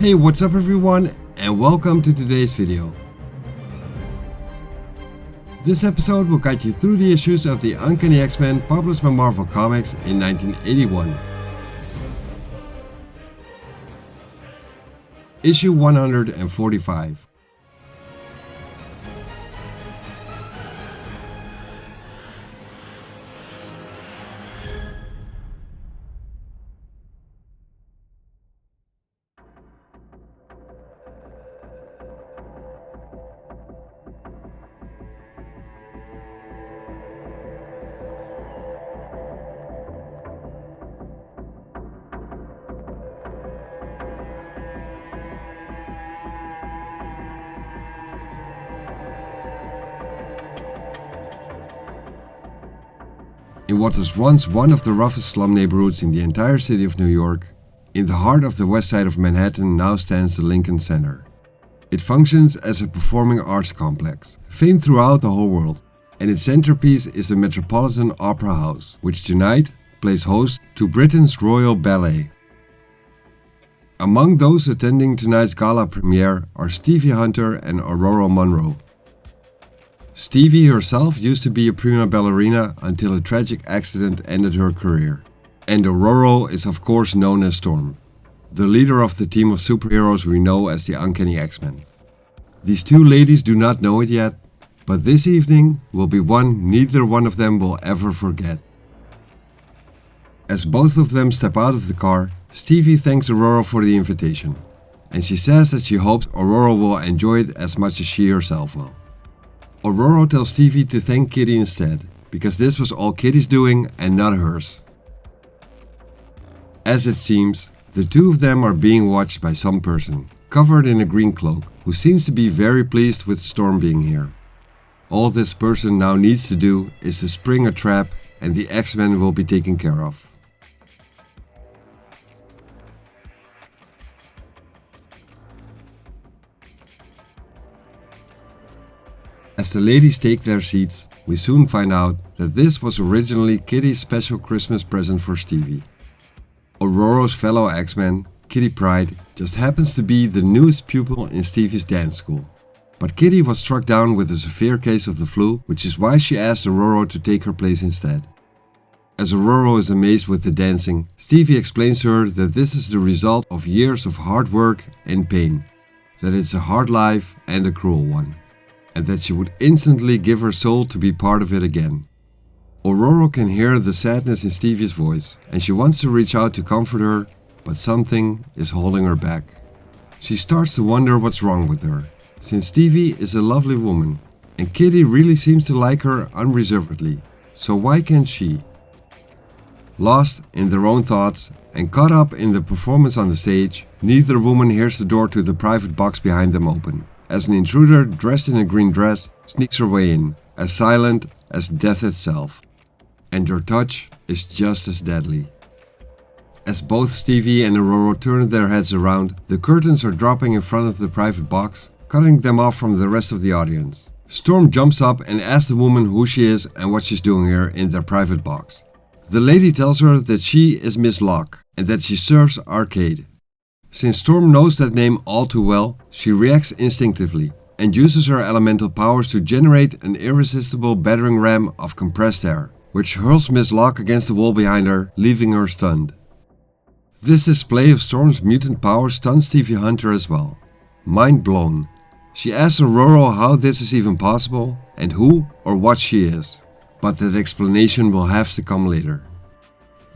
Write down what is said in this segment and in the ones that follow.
Hey, what's up everyone, and welcome to today's video. This episode will guide you through the issues of the Uncanny X-Men published by Marvel Comics in 1981. Issue 145. In what was once one of the roughest slum neighborhoods in the entire city of New York, in the heart of the west side of Manhattan now stands the Lincoln Center. It functions as a performing arts complex, famed throughout the whole world, and its centerpiece is the Metropolitan Opera House, which tonight plays host to Britain's Royal Ballet. Among those attending tonight's gala premiere are Stevie Hunter and Aurora Monroe. Stevie herself used to be a prima ballerina until a tragic accident ended her career. And Aurora is of course known as Storm, the leader of the team of superheroes we know as the Uncanny X-Men. These two ladies do not know it yet, but this evening will be one neither one of them will ever forget. As both of them step out of the car, Stevie thanks Aurora for the invitation, and she says that she hopes Aurora will enjoy it as much as she herself will. Aurora tells Stevie to thank Kitty instead, because this was all Kitty's doing and not hers. As it seems, the two of them are being watched by some person, covered in a green cloak, who seems to be very pleased with Storm being here. All this person now needs to do is to spring a trap and the X-Men will be taken care of. As the ladies take their seats, we soon find out that this was originally Kitty's special Christmas present for Stevie. Aurora's fellow X-Men, Kitty Pryde, just happens to be the newest pupil in Stevie's dance school. But Kitty was struck down with a severe case of the flu, which is why she asked Aurora to take her place instead. As Aurora is amazed with the dancing, Stevie explains to her that this is the result of years of hard work and pain, that it's a hard life and a cruel one, and that she would instantly give her soul to be part of it again. Aurora can hear the sadness in Stevie's voice, and she wants to reach out to comfort her, but something is holding her back. She starts to wonder what's wrong with her, since Stevie is a lovely woman, and Kitty really seems to like her unreservedly, so why can't she? Lost in their own thoughts and caught up in the performance on the stage, neither woman hears the door to the private box behind them open, as an intruder dressed in a green dress sneaks her way in, as silent as death itself. And her touch is just as deadly. As both Stevie and Aurora turn their heads around, the curtains are dropping in front of the private box, cutting them off from the rest of the audience. Storm jumps up and asks the woman who she is and what she's doing here in their private box. The lady tells her that she is Miss Locke and that she serves Arcade. Since Storm knows that name all too well, she reacts instinctively and uses her elemental powers to generate an irresistible battering ram of compressed air, which hurls Miss Locke against the wall behind her, leaving her stunned. This display of Storm's mutant power stuns Stevie Hunter as well. Mind blown, she asks Aurora how this is even possible and who or what she is, but that explanation will have to come later.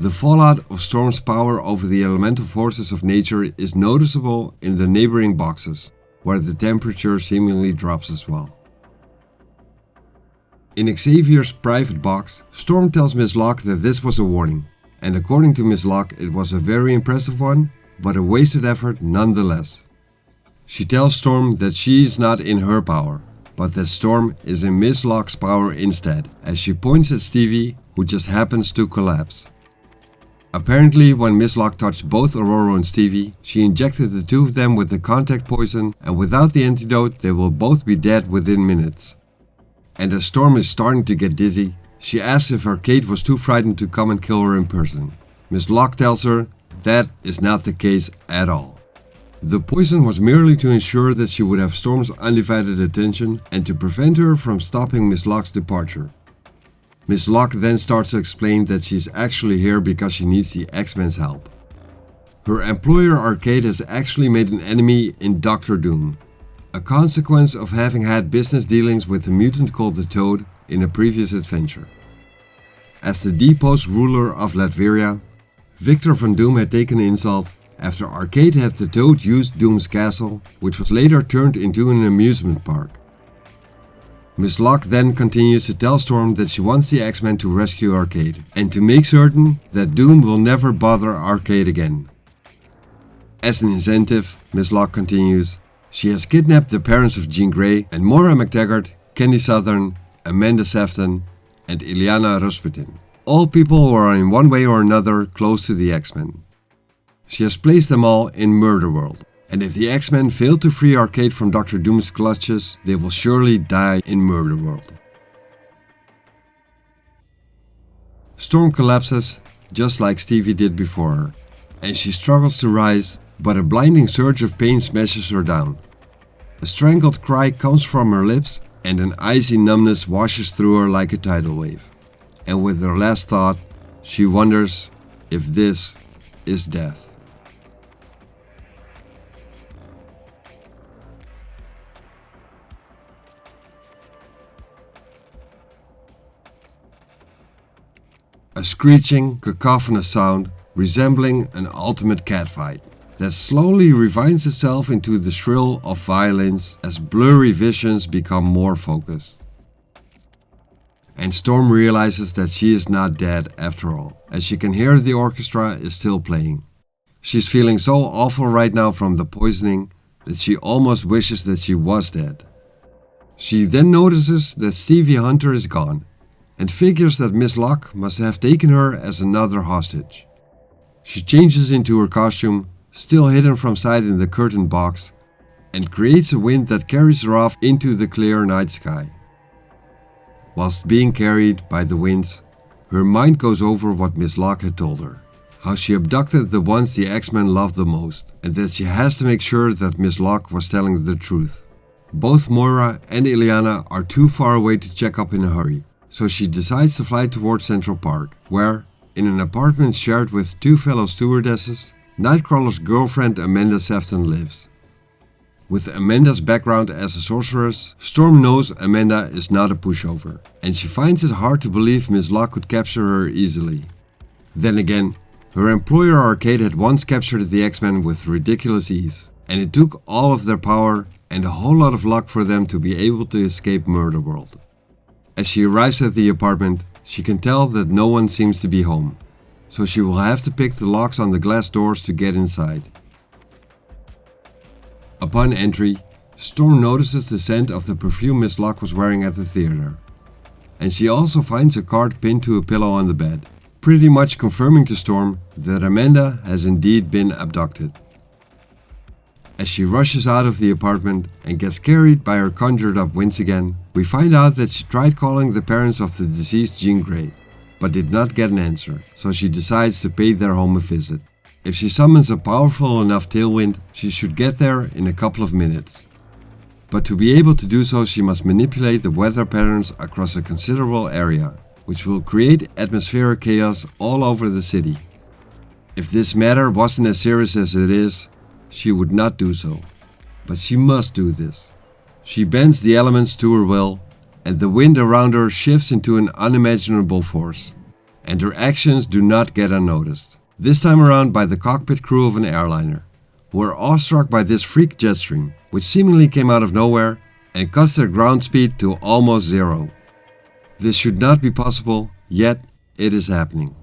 The fallout of Storm's power over the elemental forces of nature is noticeable in the neighboring boxes, where the temperature seemingly drops as well. In Xavier's private box, Storm tells Miss Locke that this was a warning, and according to Miss Locke it was a very impressive one, but a wasted effort nonetheless. She tells Storm that she is not in her power, but that Storm is in Miss Locke's power instead, as she points at Stevie, who just happens to collapse. Apparently, when Miss Locke touched both Aurora and Stevie, she injected the two of them with the contact poison, and without the antidote they will both be dead within minutes. And as Storm is starting to get dizzy, she asks if Arcade was too frightened to come and kill her in person. Miss Locke tells her that is not the case at all. The poison was merely to ensure that she would have Storm's undivided attention and to prevent her from stopping Miss Locke's departure. Miss Locke then starts to explain that she's actually here because she needs the X-Men's help. Her employer Arcade has actually made an enemy in Doctor Doom, a consequence of having had business dealings with a mutant called the Toad in a previous adventure. As the deposed ruler of Latveria, Victor von Doom had taken insult after Arcade had the Toad use Doom's castle, which was later turned into an amusement park. Miss Locke then continues to tell Storm that she wants the X-Men to rescue Arcade and to make certain that Doom will never bother Arcade again. As an incentive, Miss Locke continues, she has kidnapped the parents of Jean Grey and Maura McTaggart, Candy Southern, Amanda Sefton, and Ileana Rasputin, all people who are in one way or another close to the X-Men. She has placed them all in Murder World, and if the X-Men fail to free Arcade from Dr. Doom's clutches, they will surely die in Murder World. Storm collapses, just like Stevie did before her, and she struggles to rise, but a blinding surge of pain smashes her down. A strangled cry comes from her lips, and an icy numbness washes through her like a tidal wave. And with her last thought, she wonders if this is death. A screeching, cacophonous sound resembling an ultimate catfight that slowly refines itself into the shrill of violins as blurry visions become more focused. And Storm realizes that she is not dead after all, as she can hear the orchestra is still playing. She's feeling so awful right now from the poisoning that she almost wishes that she was dead. She then notices that Stevie Hunter is gone, and figures that Miss Locke must have taken her as another hostage. She changes into her costume, still hidden from sight in the curtained box, and creates a wind that carries her off into the clear night sky. Whilst being carried by the winds, her mind goes over what Miss Locke had told her, how she abducted the ones the X-Men loved the most, and that she has to make sure that Miss Locke was telling the truth. Both Moira and Ileana are too far away to check up in a hurry, so she decides to fly towards Central Park, where, in an apartment shared with two fellow stewardesses, Nightcrawler's girlfriend Amanda Sefton lives. With Amanda's background as a sorceress, Storm knows Amanda is not a pushover, and she finds it hard to believe Miss Locke could capture her easily. Then again, her employer Arcade had once captured the X-Men with ridiculous ease, and it took all of their power and a whole lot of luck for them to be able to escape Murder World. As she arrives at the apartment, she can tell that no one seems to be home, so she will have to pick the locks on the glass doors to get inside. Upon entry, Storm notices the scent of the perfume Miss Locke was wearing at the theater, and she also finds a card pinned to a pillow on the bed, pretty much confirming to Storm that Amanda has indeed been abducted. As she rushes out of the apartment and gets carried by her conjured up winds again, we find out that she tried calling the parents of the deceased Jean Grey, but did not get an answer, so she decides to pay their home a visit. If she summons a powerful enough tailwind, she should get there in a couple of minutes. But to be able to do so, she must manipulate the weather patterns across a considerable area, which will create atmospheric chaos all over the city. If this matter wasn't as serious as it is, she would not do so, but she must do this. She bends the elements to her will, and the wind around her shifts into an unimaginable force, and her actions do not get unnoticed, this time around by the cockpit crew of an airliner, who are awestruck by this freak jet stream, which seemingly came out of nowhere and cuts their ground speed to almost zero. This should not be possible, yet it is happening.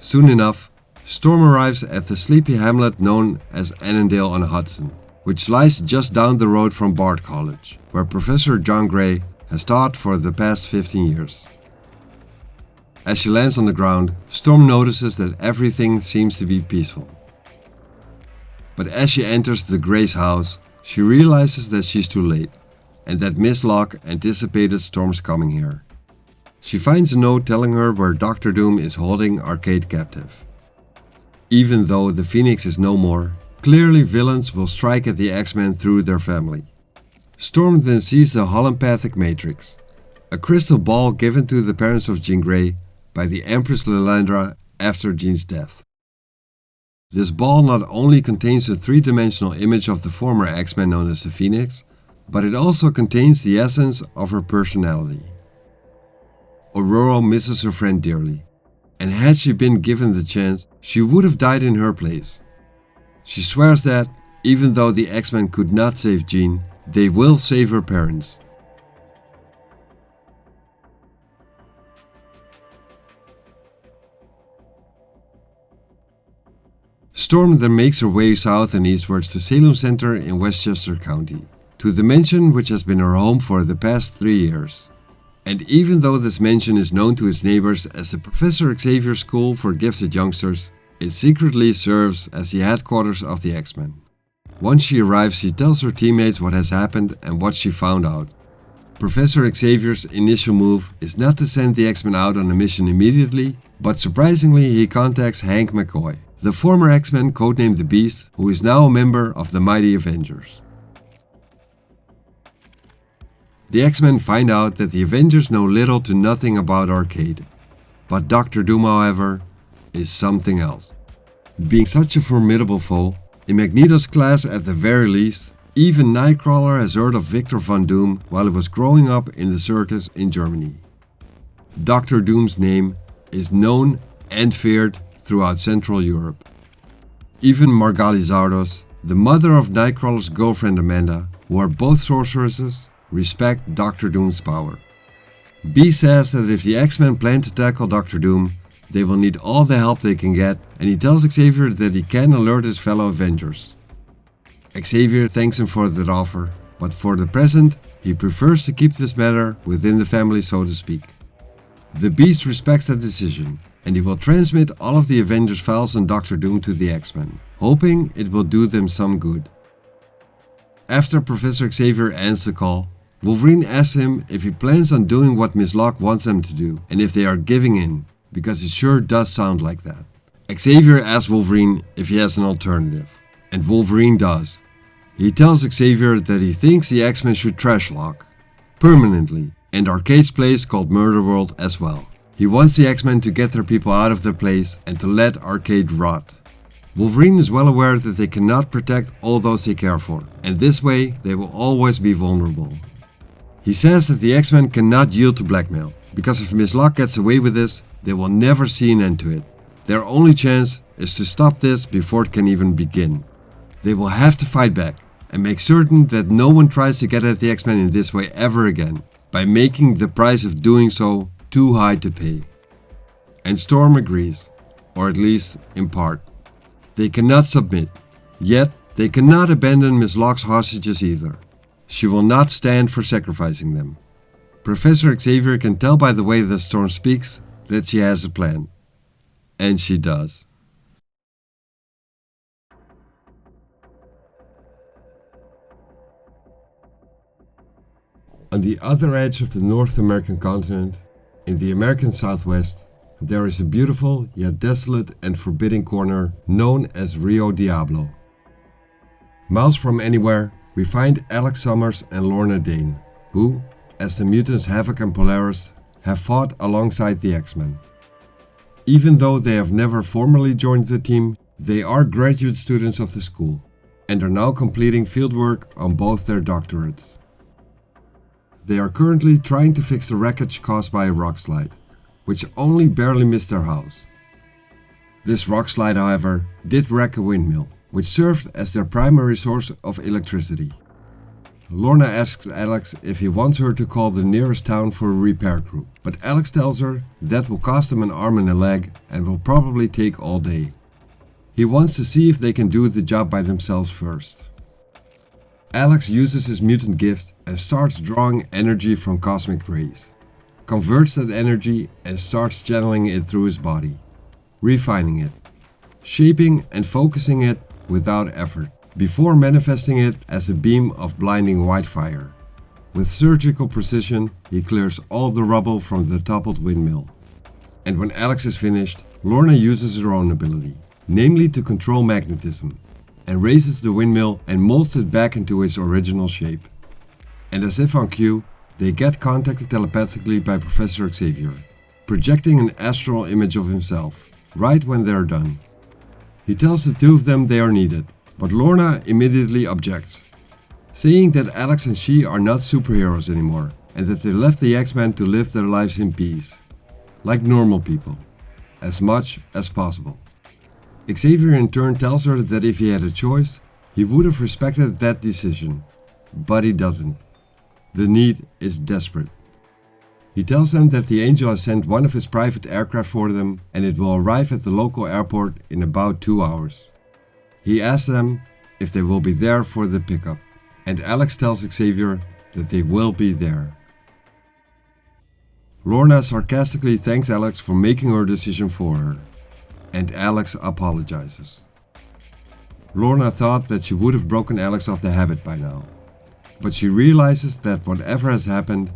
Soon enough, Storm arrives at the sleepy hamlet known as Annandale-on-Hudson, which lies just down the road from Bard College, where Professor John Gray has taught for the past 15 years. As she lands on the ground, Storm notices that everything seems to be peaceful. But as she enters the Gray's house, she realizes that she's too late, and that Miss Locke anticipated Storm's coming here. She finds a note telling her where Dr. Doom is holding Arcade captive. Even though the Phoenix is no more, clearly villains will strike at the X-Men through their family. Storm then sees the holopathic matrix, a crystal ball given to the parents of Jean Grey by the Empress Lilandra after Jean's death. This ball not only contains a three-dimensional image of the former X-Men known as the Phoenix, but it also contains the essence of her personality. Aurora misses her friend dearly, and had she been given the chance, she would have died in her place. She swears that, even though the X-Men could not save Jean, they will save her parents. Storm then makes her way south and eastwards to Salem Center in Westchester County, to the mansion which has been her home for the past 3 years. And even though this mansion is known to its neighbors as the Professor Xavier School for Gifted Youngsters, it secretly serves as the headquarters of the X-Men. Once she arrives, she tells her teammates what has happened and what she found out. Professor Xavier's initial move is not to send the X-Men out on a mission immediately, but surprisingly he contacts Hank McCoy, the former X-Men codenamed the Beast, who is now a member of the Mighty Avengers. The X-Men find out that the Avengers know little to nothing about Arcade. But Dr. Doom, however, is something else. Being such a formidable foe, in Magneto's class at the very least, even Nightcrawler has heard of Victor Von Doom while he was growing up in the circus in Germany. Dr. Doom's name is known and feared throughout Central Europe. Even Margali Zardos, the mother of Nightcrawler's girlfriend Amanda, who are both sorceresses, respect Dr. Doom's power. B says that if the X-Men plan to tackle Dr. Doom, they will need all the help they can get, and he tells Xavier that he can alert his fellow Avengers. Xavier thanks him for that offer, but for the present, he prefers to keep this matter within the family, so to speak. The Beast respects that decision, and he will transmit all of the Avengers files on Dr. Doom to the X-Men, hoping it will do them some good. After Professor Xavier ends the call, Wolverine asks him if he plans on doing what Miss Locke wants them to do, and if they are giving in, because it sure does sound like that. Xavier asks Wolverine if he has an alternative, and Wolverine does. He tells Xavier that he thinks the X-Men should trash Locke permanently, and Arcade's place called Murder World as well. He wants the X-Men to get their people out of their place and to let Arcade rot. Wolverine is well aware that they cannot protect all those they care for, and this way they will always be vulnerable. He says that the X-Men cannot yield to blackmail, because if Miss Locke gets away with this, they will never see an end to it. Their only chance is to stop this before it can even begin. They will have to fight back, and make certain that no one tries to get at the X-Men in this way ever again, by making the price of doing so too high to pay. And Storm agrees, or at least in part. They cannot submit, yet they cannot abandon Miss Locke's hostages either. She will not stand for sacrificing them. Professor Xavier can tell by the way that Storm speaks that she has a plan. And she does. On the other edge of the North American continent, in the American Southwest, there is a beautiful yet desolate and forbidding corner known as Rio Diablo. Miles from anywhere, we find Alex Summers and Lorna Dane, who, as the mutants Havoc and Polaris, have fought alongside the X-Men. Even though they have never formally joined the team, they are graduate students of the school, and are now completing fieldwork on both their doctorates. They are currently trying to fix the wreckage caused by a rockslide, which only barely missed their house. This rockslide, however, did wreck a windmill, which served as their primary source of electricity. Lorna asks Alex if he wants her to call the nearest town for a repair crew, but Alex tells her that will cost them an arm and a leg and will probably take all day. He wants to see if they can do the job by themselves first. Alex uses his mutant gift and starts drawing energy from cosmic rays, converts that energy and starts channeling it through his body, refining it, shaping and focusing it without effort, before manifesting it as a beam of blinding white fire. With surgical precision, he clears all the rubble from the toppled windmill. And when Alex is finished, Lorna uses her own ability, namely to control magnetism, and raises the windmill and molds it back into its original shape. And as if on cue, they get contacted telepathically by Professor Xavier, projecting an astral image of himself, right when they're done. He tells the two of them they are needed, but Lorna immediately objects, saying that Alex and she are not superheroes anymore, and that they left the X-Men to live their lives in peace, like normal people, as much as possible. Xavier in turn tells her that if he had a choice, he would have respected that decision, but he doesn't. The need is desperate. He tells them that the Angel has sent one of his private aircraft for them and it will arrive at the local airport in about 2 hours. He asks them if they will be there for the pickup, and Alex tells Xavier that they will be there. Lorna sarcastically thanks Alex for making her decision for her, and Alex apologizes. Lorna thought that she would have broken Alex of the habit by now, but she realizes that whatever has happened,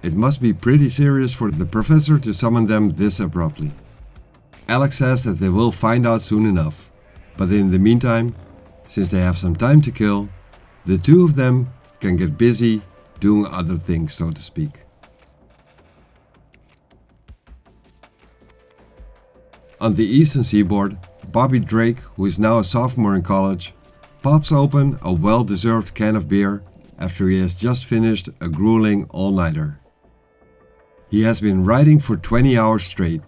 it must be pretty serious for the professor to summon them this abruptly. Alex says that they will find out soon enough, but in the meantime, since they have some time to kill, the two of them can get busy doing other things, so to speak. On the eastern seaboard, Bobby Drake, who is now a sophomore in college, pops open a well-deserved can of beer after he has just finished a grueling all-nighter. He has been writing for 20 hours straight,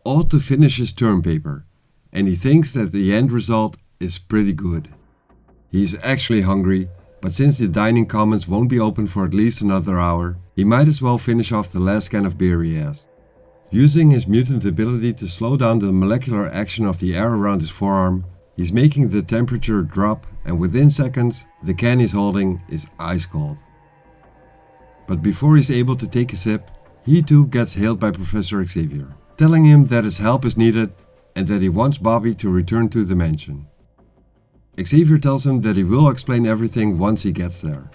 all to finish his term paper, and he thinks that the end result is pretty good. He's actually hungry, but since the dining commons won't be open for at least another hour, he might as well finish off the last can of beer he has. Using his mutant ability to slow down the molecular action of the air around his forearm, he's making the temperature drop, and within seconds, the can he's holding is ice cold. But before he's able to take a sip, he too gets hailed by Professor Xavier, telling him that his help is needed and that he wants Bobby to return to the mansion. Xavier tells him that he will explain everything once he gets there.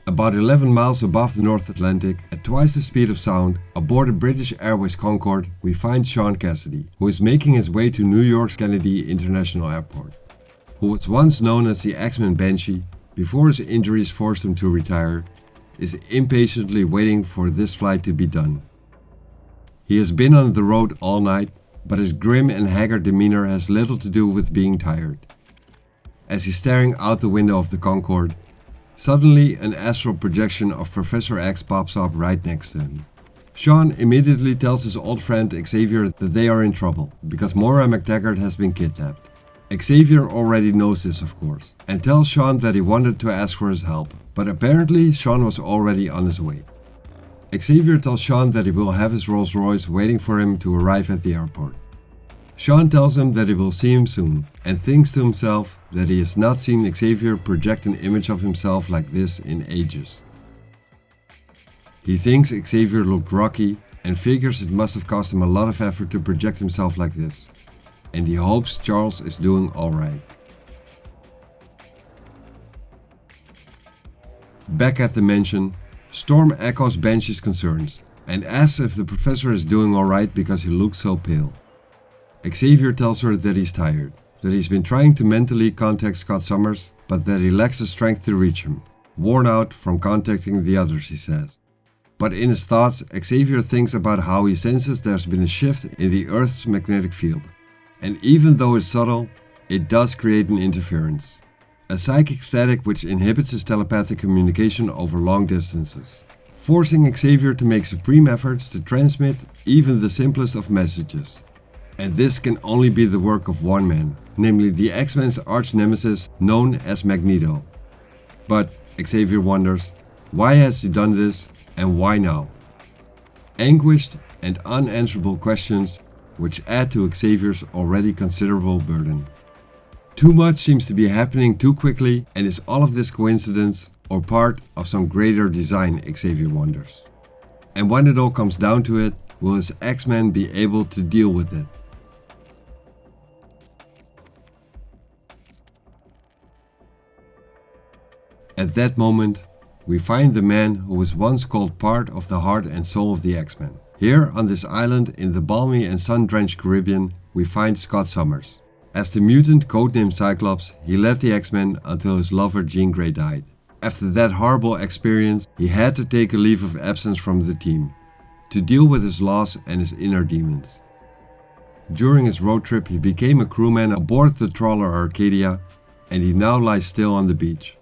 About 11 miles above the North Atlantic, at twice the speed of sound, aboard a British Airways Concorde, we find Sean Cassidy, who is making his way to New York's Kennedy International Airport. Who was once known as the X-Men Banshee, before his injuries forced him to retire, is impatiently waiting for this flight to be done. He has been on the road all night, but his grim and haggard demeanor has little to do with being tired. As he's staring out the window of the Concorde, suddenly an astral projection of Professor X pops up right next to him. Sean immediately tells his old friend Xavier that they are in trouble, because Moira McTaggart has been kidnapped. Xavier already knows this, of course, and tells Sean that he wanted to ask for his help, but apparently Sean was already on his way. Xavier tells Sean that he will have his Rolls Royce waiting for him to arrive at the airport. Sean tells him that he will see him soon, and thinks to himself that he has not seen Xavier project an image of himself like this in ages. He thinks Xavier looked rocky and figures it must have cost him a lot of effort to project himself like this, and he hopes Charles is doing alright. Back at the mansion, Storm echoes Banshee's concerns and asks if the professor is doing alright because he looks so pale. Xavier tells her that he's tired, that he's been trying to mentally contact Scott Summers, but that he lacks the strength to reach him, worn out from contacting the others, he says. But in his thoughts, Xavier thinks about how he senses there's been a shift in the Earth's magnetic field. And even though it's subtle, it does create an interference. A psychic static which inhibits his telepathic communication over long distances, forcing Xavier to make supreme efforts to transmit even the simplest of messages. And this can only be the work of one man, namely the X-Men's arch-nemesis known as Magneto. But Xavier wonders, why has he done this and why now? Anguished and unanswerable questions which add to Xavier's already considerable burden. Too much seems to be happening too quickly, and is all of this coincidence or part of some greater design, Xavier wonders. And when it all comes down to it, will his X-Men be able to deal with it? At that moment, we find the man who was once called part of the heart and soul of the X-Men. Here on this island in the balmy and sun-drenched Caribbean, we find Scott Summers. As the mutant codenamed Cyclops, he led the X-Men until his lover Jean Grey died. After that horrible experience, he had to take a leave of absence from the team, to deal with his loss and his inner demons. During his road trip, he became a crewman aboard the trawler Arcadia, and he now lies still on the beach,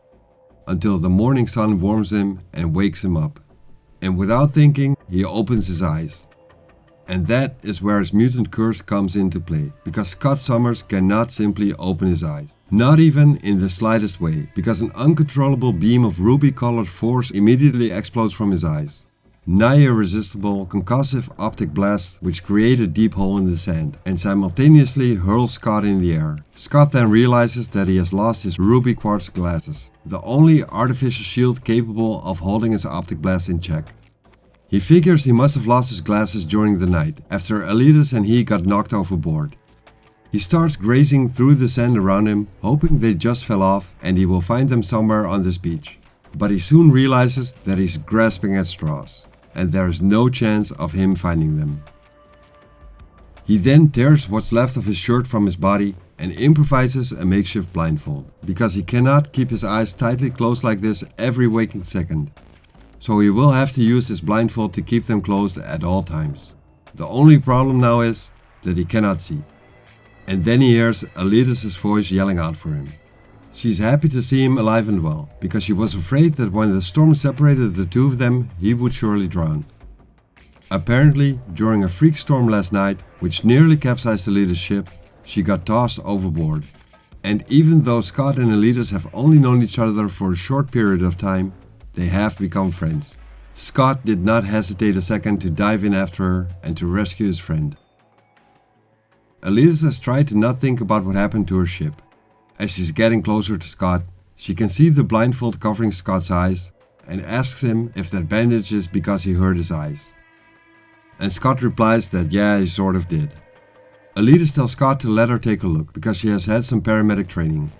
until the morning sun warms him and wakes him up. And without thinking, he opens his eyes. And that is where his mutant curse comes into play, because Scott Summers cannot simply open his eyes. Not even in the slightest way, because an uncontrollable beam of ruby-colored force immediately explodes from his eyes. Nigh irresistible, concussive optic blasts which create a deep hole in the sand, and simultaneously hurl Scott in the air. Scott then realizes that he has lost his ruby quartz glasses, the only artificial shield capable of holding his optic blast in check. He figures he must have lost his glasses during the night, after Elias and he got knocked overboard. He starts grazing through the sand around him, hoping they just fell off and he will find them somewhere on this beach. But he soon realizes that he's grasping at straws, and there is no chance of him finding them. He then tears what's left of his shirt from his body and improvises a makeshift blindfold, because he cannot keep his eyes tightly closed like this every waking second. So he will have to use this blindfold to keep them closed at all times. The only problem now is that he cannot see. And then he hears Elias' voice yelling out for him. She's happy to see him alive and well, because she was afraid that when the storm separated the two of them, he would surely drown. Apparently, during a freak storm last night, which nearly capsized Elias' ship, she got tossed overboard. And even though Scott and Elias have only known each other for a short period of time, they have become friends. Scott did not hesitate a second to dive in after her and to rescue his friend. Elias has tried to not think about what happened to her ship. As she's getting closer to Scott, she can see the blindfold covering Scott's eyes and asks him if that bandage is because he hurt his eyes. And Scott replies that yeah, he sort of did. Elias tells Scott to let her take a look because she has had some paramedic training.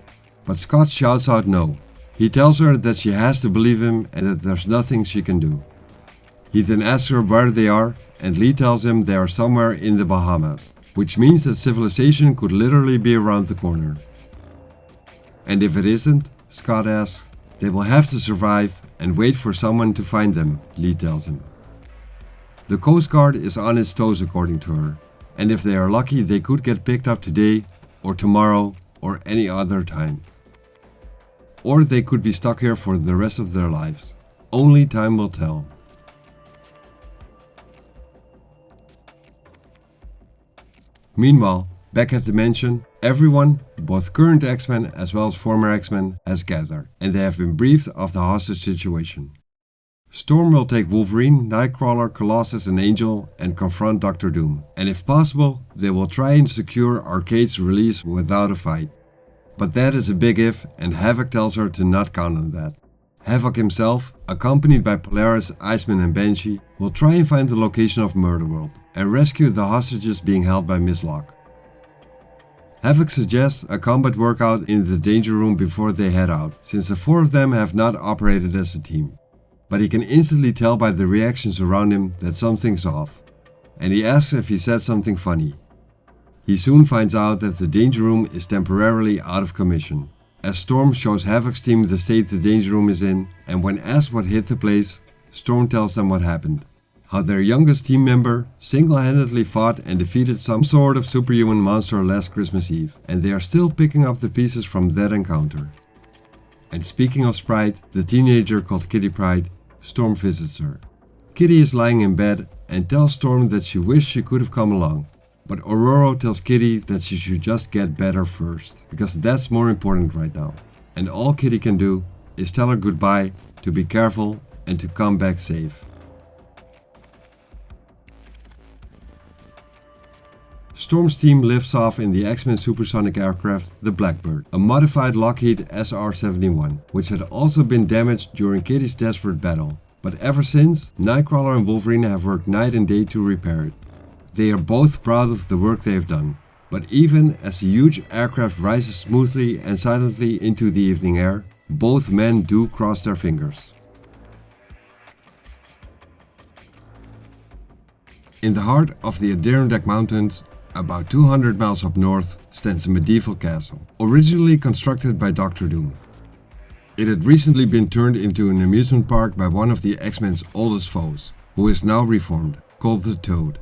But Scott shouts out no. He tells her that she has to believe him and that there's nothing she can do. He then asks her where they are, and Lee tells him they are somewhere in the Bahamas, which means that civilization could literally be around the corner. And if it isn't, Scott asks, they will have to survive and wait for someone to find them, Lee tells him. The Coast Guard is on its toes according to her, and if they are lucky they could get picked up today or tomorrow or any other time. Or they could be stuck here for the rest of their lives. Only time will tell. Meanwhile, back at the mansion, everyone, both current X-Men as well as former X-Men, has gathered, and they have been briefed of the hostage situation. Storm will take Wolverine, Nightcrawler, Colossus and Angel and confront Doctor Doom, and if possible, they will try and secure Arcade's release without a fight. But that is a big if, and Havoc tells her to not count on that. Havoc himself, accompanied by Polaris, Iceman and Banshee, will try and find the location of Murder World and rescue the hostages being held by Miss Locke. Havoc suggests a combat workout in the danger room before they head out, since the four of them have not operated as a team. But he can instantly tell by the reactions around him that something's off, and he asks if he said something funny. He soon finds out that the danger room is temporarily out of commission, as Storm shows Havoc's team the state the danger room is in, and when asked what hit the place, Storm tells them what happened. How their youngest team member single-handedly fought and defeated some sort of superhuman monster last Christmas Eve, and they are still picking up the pieces from that encounter. And speaking of Sprite, the teenager called Kitty Pryde, Storm visits her. Kitty is lying in bed and tells Storm that she wished she could have come along. But Aurora tells Kitty that she should just get better first, because that's more important right now. And all Kitty can do is tell her goodbye, to be careful and to come back safe. Storm's team lifts off in the X-Men supersonic aircraft, the Blackbird, a modified Lockheed SR-71, which had also been damaged during Kitty's desperate battle. But ever since, Nightcrawler and Wolverine have worked night and day to repair it. They are both proud of the work they have done, but even as the huge aircraft rises smoothly and silently into the evening air, both men do cross their fingers. In the heart of the Adirondack Mountains, about 200 miles up north, stands a medieval castle, originally constructed by Dr. Doom. It had recently been turned into an amusement park by one of the X-Men's oldest foes, who is now reformed, called the Toad.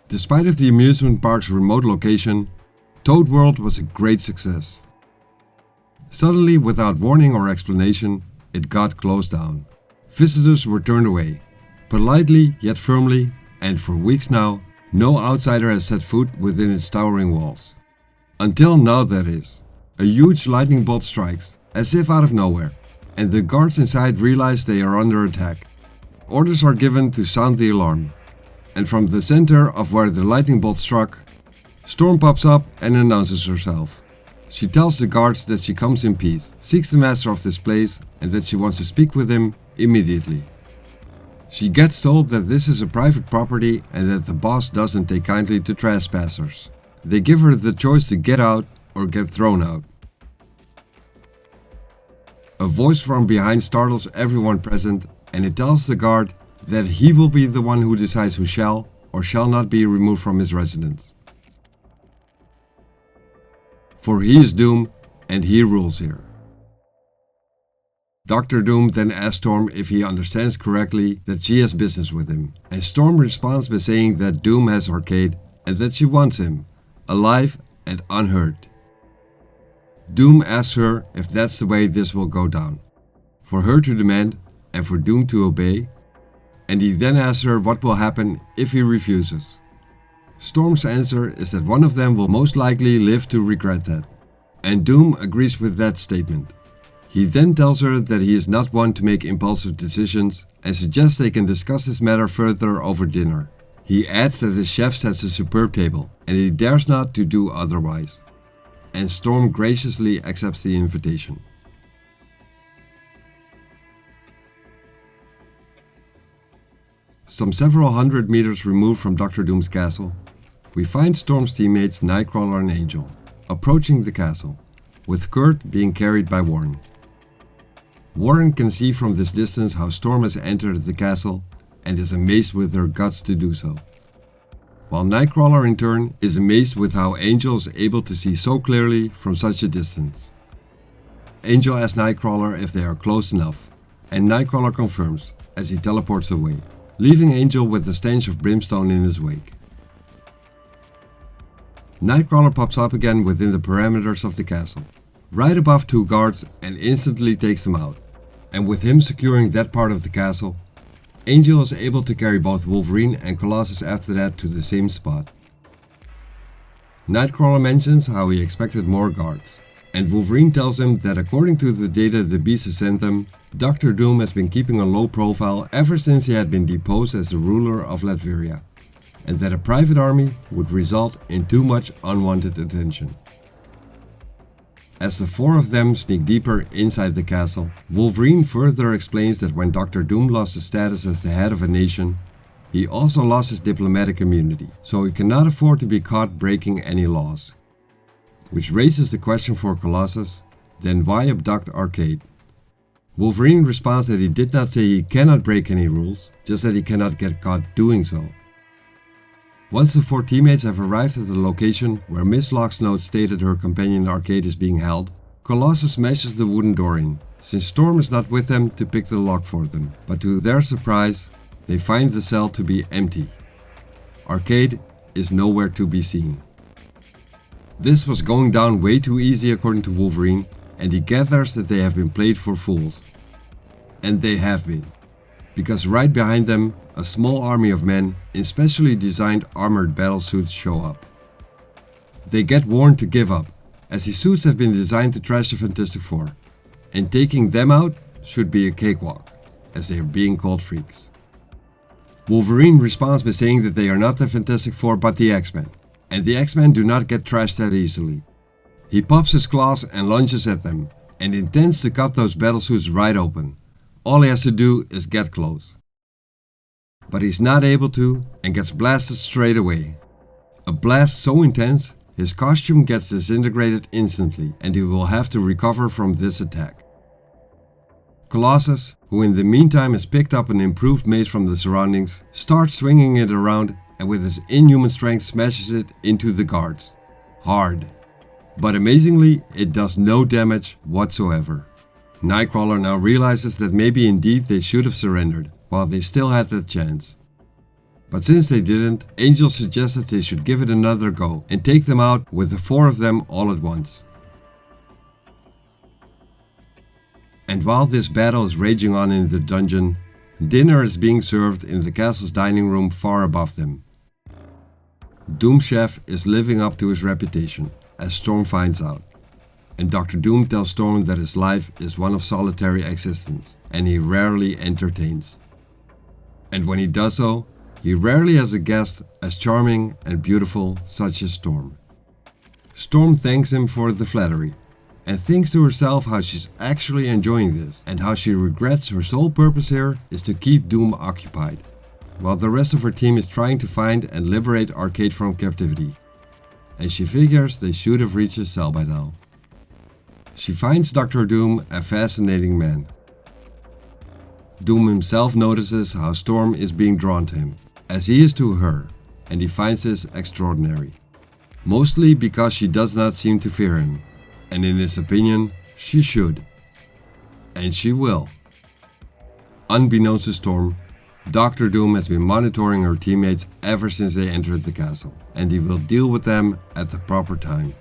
Despite of the amusement park's remote location, Toad World was a great success. Suddenly, without warning or explanation, it got closed down. Visitors were turned away, politely yet firmly, and for weeks now, no outsider has set foot within its towering walls. Until now, that is. A huge lightning bolt strikes, as if out of nowhere, and the guards inside realize they are under attack. Orders are given to sound the alarm, and from the center of where the lightning bolt struck, Storm pops up and announces herself. She tells the guards that she comes in peace, seeks the master of this place, and that she wants to speak with him immediately. She gets told that this is a private property and that the boss doesn't take kindly to trespassers. They give her the choice to get out or get thrown out. A voice from behind startles everyone present, and it tells the guard that he will be the one who decides who shall or shall not be removed from his residence. For he is Doom, and he rules here. Dr. Doom then asks Storm if he understands correctly that she has business with him, and Storm responds by saying that Doom has Arcade and that she wants him, alive and unhurt. Doom asks her if that's the way this will go down, for her to demand and for Doom to obey, and he then asks her what will happen if he refuses. Storm's answer is that one of them will most likely live to regret that, and Doom agrees with that statement. He then tells her that he is not one to make impulsive decisions and suggests they can discuss this matter further over dinner. He adds that his chef sets a superb table and he dares not to do otherwise, and Storm graciously accepts the invitation. Some several hundred meters removed from Dr. Doom's castle, we find Storm's teammates Nightcrawler and Angel approaching the castle, with Kurt being carried by Warren. Warren can see from this distance how Storm has entered the castle and is amazed with her guts to do so, while Nightcrawler in turn is amazed with how Angel is able to see so clearly from such a distance. Angel asks Nightcrawler if they are close enough, and Nightcrawler confirms as he teleports away, leaving Angel with the stench of brimstone in his wake. Nightcrawler pops up again within the parameters of the castle, right above two guards, and instantly takes them out. And with him securing that part of the castle, Angel is able to carry both Wolverine and Colossus after that to the same spot. Nightcrawler mentions how he expected more guards, and Wolverine tells him that according to the data the Beast has sent them, Dr. Doom has been keeping a low profile ever since he had been deposed as the ruler of Latveria, and that a private army would result in too much unwanted attention. As the four of them sneak deeper inside the castle, Wolverine further explains that when Dr. Doom lost his status as the head of a nation, he also lost his diplomatic immunity, so he cannot afford to be caught breaking any laws. Which raises the question for Colossus, then why abduct Arcade? Wolverine responds that he did not say he cannot break any rules, just that he cannot get caught doing so. Once the four teammates have arrived at the location where Miss Locke's note stated her companion Arcade is being held, Colossus smashes the wooden door in, since Storm is not with them to pick the lock for them, but to their surprise, they find the cell to be empty. Arcade is nowhere to be seen. This was going down way too easy according to Wolverine, and he gathers that they have been played for fools. And they have been, because right behind them, a small army of men in specially designed armored battlesuits show up. They get warned to give up, as these suits have been designed to trash the Fantastic Four, and taking them out should be a cakewalk, as they are being called freaks. Wolverine responds by saying that they are not the Fantastic Four but the X-Men, and the X-Men do not get trashed that easily. He pops his claws and lunges at them, and intends to cut those battlesuits right open. All he has to do is get close. But he's not able to, and gets blasted straight away. A blast so intense, his costume gets disintegrated instantly, and he will have to recover from this attack. Colossus, who in the meantime has picked up an improved mace from the surroundings, starts swinging it around and with his inhuman strength smashes it into the guards. Hard. But amazingly, it does no damage whatsoever. Nightcrawler now realizes that maybe indeed they should have surrendered, while they still had that chance. But since they didn't, Angel suggests that they should give it another go and take them out with the 4 of them all at once. And while this battle is raging on in the dungeon, dinner is being served in the castle's dining room far above them. Doom Chef is living up to his reputation, as Storm finds out. And Dr. Doom tells Storm that his life is one of solitary existence, and he rarely entertains. And when he does so, he rarely has a guest as charming and beautiful such as Storm. Storm thanks him for the flattery, and thinks to herself how she's actually enjoying this, and how she regrets her sole purpose here is to keep Doom occupied, while the rest of her team is trying to find and liberate Arcade from captivity. And she figures they should have reached his cell by now. She finds Dr. Doom a fascinating man. Doom himself notices how Storm is being drawn to him, as he is to her, and he finds this extraordinary. Mostly because she does not seem to fear him, and in his opinion, she should. And she will. Unbeknownst to Storm, Dr. Doom has been monitoring her teammates ever since they entered the castle, and he will deal with them at the proper time.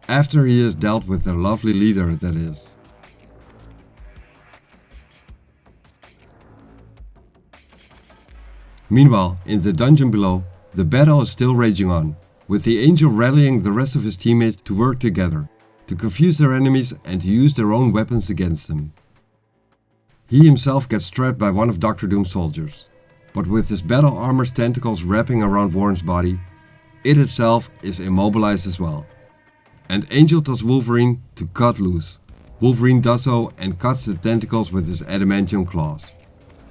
After he has dealt with their lovely leader, that is. Meanwhile, in the dungeon below, the battle is still raging on, with the Angel rallying the rest of his teammates to work together, to confuse their enemies and to use their own weapons against them. He himself gets trapped by one of Dr. Doom's soldiers, but with his battle armor's tentacles wrapping around Warren's body, it itself is immobilized as well. And Angel tells Wolverine to cut loose. Wolverine does so and cuts the tentacles with his adamantium claws,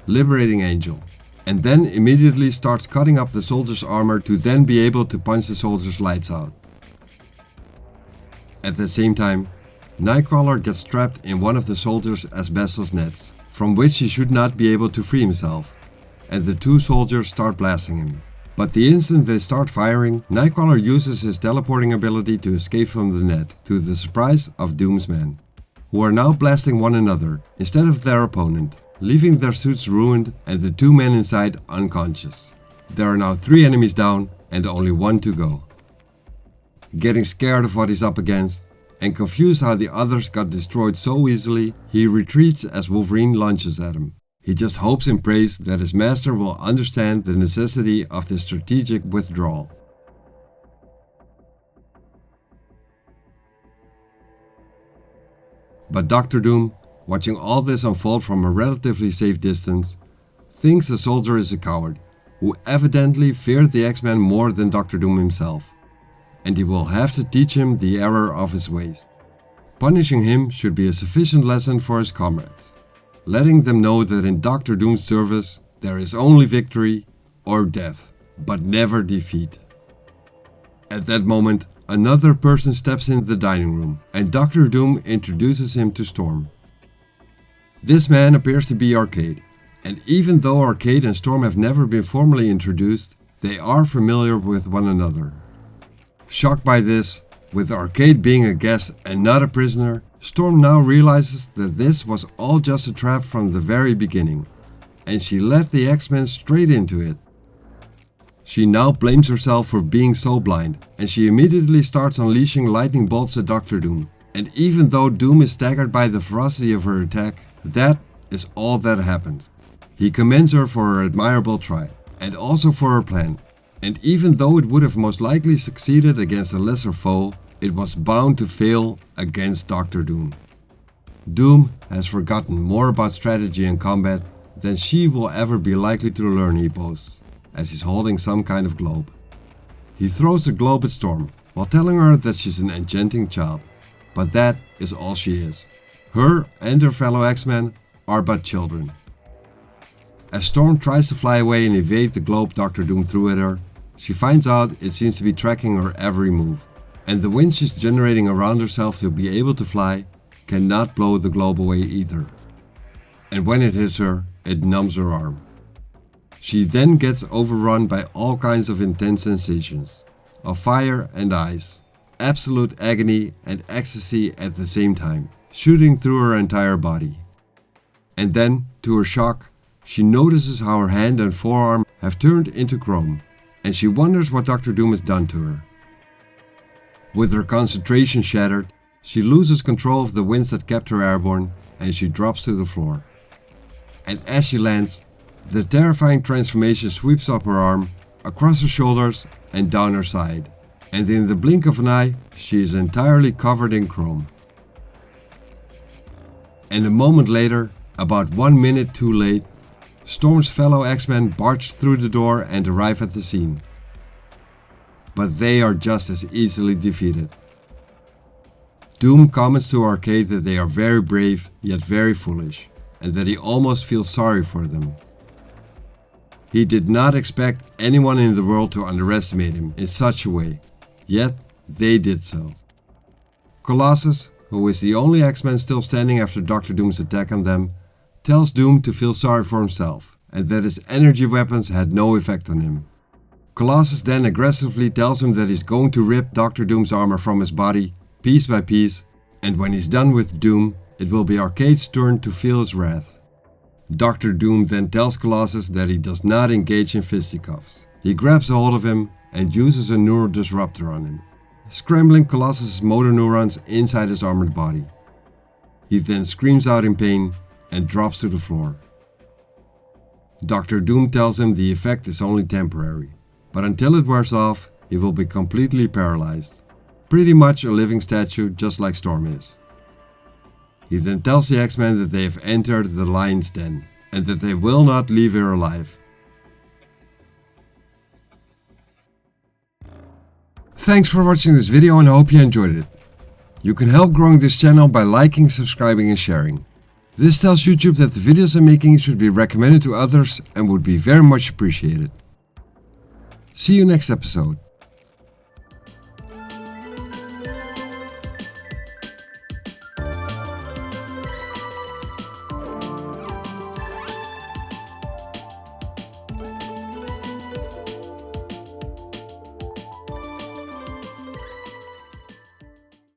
liberating Angel, and then immediately starts cutting up the soldier's armor to then be able to punch the soldier's lights out. At the same time, Nightcrawler gets trapped in one of the soldier's asbestos nets, from which he should not be able to free himself, and the 2 soldiers start blasting him. But the instant they start firing, Nightcrawler uses his teleporting ability to escape from the net, to the surprise of Doom's men, who are now blasting one another instead of their opponent, leaving their suits ruined and the 2 men inside unconscious. There are now 3 enemies down and only 1 to go. Getting scared of what he's up against, and confused how the others got destroyed so easily, he retreats as Wolverine lunges at him. He just hopes and prays that his master will understand the necessity of this strategic withdrawal. But Dr. Doom, watching all this unfold from a relatively safe distance, thinks the soldier is a coward, who evidently feared the X-Men more than Dr. Doom himself, and he will have to teach him the error of his ways. Punishing him should be a sufficient lesson for his comrades, letting them know that in Dr. Doom's service there is only victory or death, but never defeat. At that moment, another person steps into the dining room, and Dr. Doom introduces him to Storm. This man appears to be Arcade, and even though Arcade and Storm have never been formally introduced, they are familiar with one another. Shocked by this, with Arcade being a guest and not a prisoner, Storm now realizes that this was all just a trap from the very beginning, and she let the X-Men straight into it. She now blames herself for being so blind, and she immediately starts unleashing lightning bolts at Dr. Doom. And even though Doom is staggered by the ferocity of her attack, that is all that happens. He commends her for her admirable try, and also for her plan. And even though it would have most likely succeeded against a lesser foe, it was bound to fail against Dr. Doom. Doom has forgotten more about strategy and combat than she will ever be likely to learn, he boasts, as he's holding some kind of globe. He throws the globe at Storm, while telling her that she's an enchanting child, but that is all she is. Her and her fellow X-Men are but children. As Storm tries to fly away and evade the globe Dr. Doom threw at her, she finds out it seems to be tracking her every move, and the wind she's generating around herself to be able to fly cannot blow the globe away either. and when it hits her, it numbs her arm. She then gets overrun by all kinds of intense sensations, of fire and ice, absolute agony and ecstasy at the same time, shooting through her entire body. And then, to her shock, she notices how her hand and forearm have turned into chrome, and she wonders what Dr. Doom has done to her. With her concentration shattered, she loses control of the winds that kept her airborne, and she drops to the floor. And as she lands, the terrifying transformation sweeps up her arm, across her shoulders and down her side, and in the blink of an eye, she is entirely covered in chrome. And a moment later, about 1 minute too late, Storm's fellow X-Men barge through the door and arrive at the scene. But they are just as easily defeated. Doom comments to Arcade that they are very brave, yet very foolish, and that he almost feels sorry for them. He did not expect anyone in the world to underestimate him in such a way, yet they did so. Colossus, who is the only X-Men still standing after Dr. Doom's attack on them, tells Doom to feel sorry for himself, and that his energy weapons had no effect on him. Colossus then aggressively tells him that he's going to rip Dr. Doom's armor from his body, piece by piece, and when he's done with Doom, it will be Arcade's turn to feel his wrath. Dr. Doom then tells Colossus that he does not engage in fisticuffs. He grabs a hold of him and uses a neural disruptor on him, scrambling Colossus' motor neurons inside his armored body. He then screams out in pain and drops to the floor. Dr. Doom tells him the effect is only temporary, but until it wears off, he will be completely paralyzed. Pretty much a living statue, just like Storm is. He then tells the X-Men that they have entered the Lion's Den, and that they will not leave here alive. Thanks for watching this video and I hope you enjoyed it. You can help growing this channel by liking, subscribing and sharing. This tells YouTube that the videos I'm making should be recommended to others and would be very much appreciated. See you next episode.